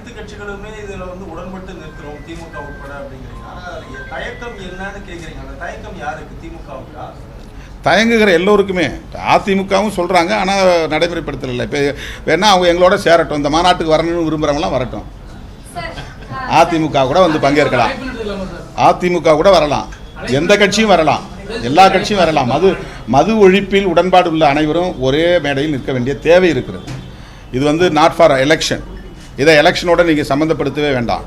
அனைத்து கட்சிகளுமே இதுல வந்து உடன்பட்டு நிற்கிறோம் திமுக உட்பட அப்படிங்கிறீங்க. ஆனா தயக்கம் என்னன்னு கேக்குறீங்க. அந்த தயக்கம் யாருக்கு? திமுகவுக்கா? தயங்குகிற எல்லோருக்குமே. அதிமுகவும் சொல்கிறாங்க, ஆனால் நடைமுறைப்படுத்தலை. இப்போ வேணா அவங்க எங்களோட சேரட்டும், இந்த மாநாட்டுக்கு வரணும்னு விரும்புகிறவங்களாம் வரட்டும். அதிமுக கூட வந்து பங்கேற்கலாம், அதிமுக கூட வரலாம், எந்த கட்சியும் வரலாம், எல்லா கட்சியும் வரலாம். மது ஒழிப்பில் உடன்பாடு உள்ள அனைவரும் ஒரே மேடையில் நிற்க வேண்டிய தேவை இருக்கிறது. இது வந்து நாட் ஃபார் எலெக்ஷன். இதை எலெக்ஷனோடு நீங்கள் சம்மந்தப்படுத்தவே வேண்டாம்.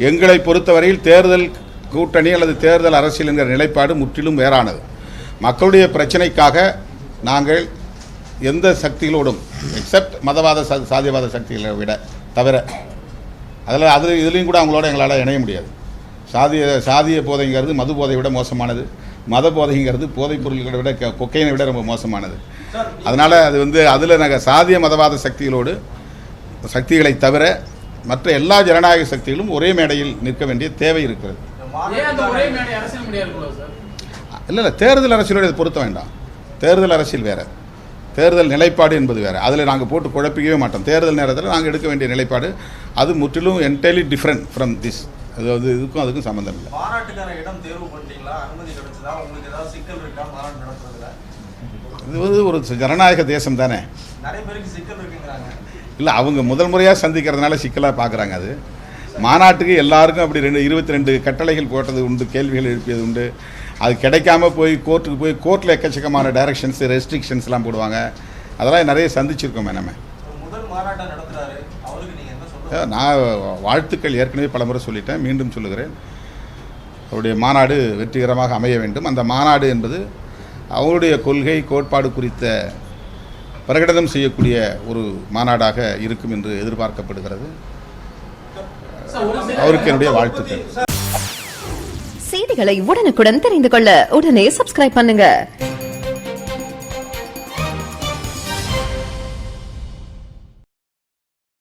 எங்களை பொறுத்தவரையில் தேர்தல் கூட்டணி அல்லது தேர்தல் அரசியல் என்கிற நிலைப்பாடு முற்றிலும் வேறானது. மக்களுடைய பிரச்சனைக்காக நாங்கள் எந்த சக்திகளோடும் எக்ஸப்ட் மதவாத சாதியவாத சக்திகளை விட தவிர இதுலேயும் கூட அவங்களோட எங்களால் இணைய முடியாது. சாதிய போதைங்கிறது மது போதையை விட மோசமானது, மத போதைங்கிறது போதைப் பொருள்களை விட கொக்கைனை விட ரொம்ப மோசமானது. அதனால் அது வந்து அதில் நாங்கள் சாதிய மதவாத சக்திகளை தவிர மற்ற எல்லா ஜனநாயக சக்திகளும் ஒரே மேடையில் நிற்க வேண்டிய தேவை இருக்கிறது. இல்லை, தேர்தல் அரசியலோடு பொருத்த வேண்டாம். தேர்தல் அரசியல் வேறு, தேர்தல் நிலைப்பாடு என்பது வேறு. அதில் நாங்கள் போட்டு குழப்பிக்கவே மாட்டோம். தேர்தல் நேரத்தில் நாங்கள் எடுக்க வேண்டிய நிலைப்பாடு அது முற்றிலும் என்டையர்லி டிஃப்ரெண்ட் ஃப்ரம் திஸ். அதாவது இதுக்கும் அதுக்கும் சம்மந்தம் இல்லை. மாநாட்டுக்கான இடம் தேர்வு பண்ணிட்டீங்களா? அனுமதி கிடைச்சதா? உங்களுக்கு ஏதாவது சிக்கல் இருக்கா மாநாடு நடத்துறதுல? இது வந்து ஒரு ஜனநாயக தேசம் தானே. நிறைய பேருக்கு சிக்கல் இருக்குங்கிறாங்க. இல்லை, அவங்க முதல் முறையாக சந்திக்கிறதுனால சிக்கலாக பார்க்குறாங்க. அது மாநாட்டுக்கு எல்லாருக்கும் அப்படி 22 கட்டளைகள் போட்டது உண்டு, கேள்விகள் எழுப்பியது உண்டு. அது கிடைக்காம போய் கோர்ட்டில் எக்கச்சக்கமான டைரக்ஷன்ஸ் ரெஸ்ட்ரிக்ஷன்ஸ்லாம் போடுவாங்க. அதெல்லாம் நிறைய சந்திச்சிருக்கோம். நம்ம முதல் மாநாட்டை நடத்துறாரு, அவருக்கு நீங்கள் என்ன சொல்லுங்க? நான் வாழ்த்துக்கள் ஏற்கனவே பலமுறை சொல்லிட்டேன், மீண்டும் சொல்லுகிறேன். அவருடைய மாநாடு வெற்றிகரமாக அமைய வேண்டும். அந்த மாநாடு என்பது அவருடைய கொள்கை கோட்பாடு குறித்த பிரகடனம் செய்யக்கூடிய ஒரு மாநாடாக இருக்கும் என்று எதிர்பார்க்கப்படுகிறது. அவருக்கு என்னுடைய வாழ்த்துக்கள். செய்திகளை உடனுக்குடன் தெரிந்து கொள்ள உடனே சப்ஸ்கிரைப் பண்ணுங்க.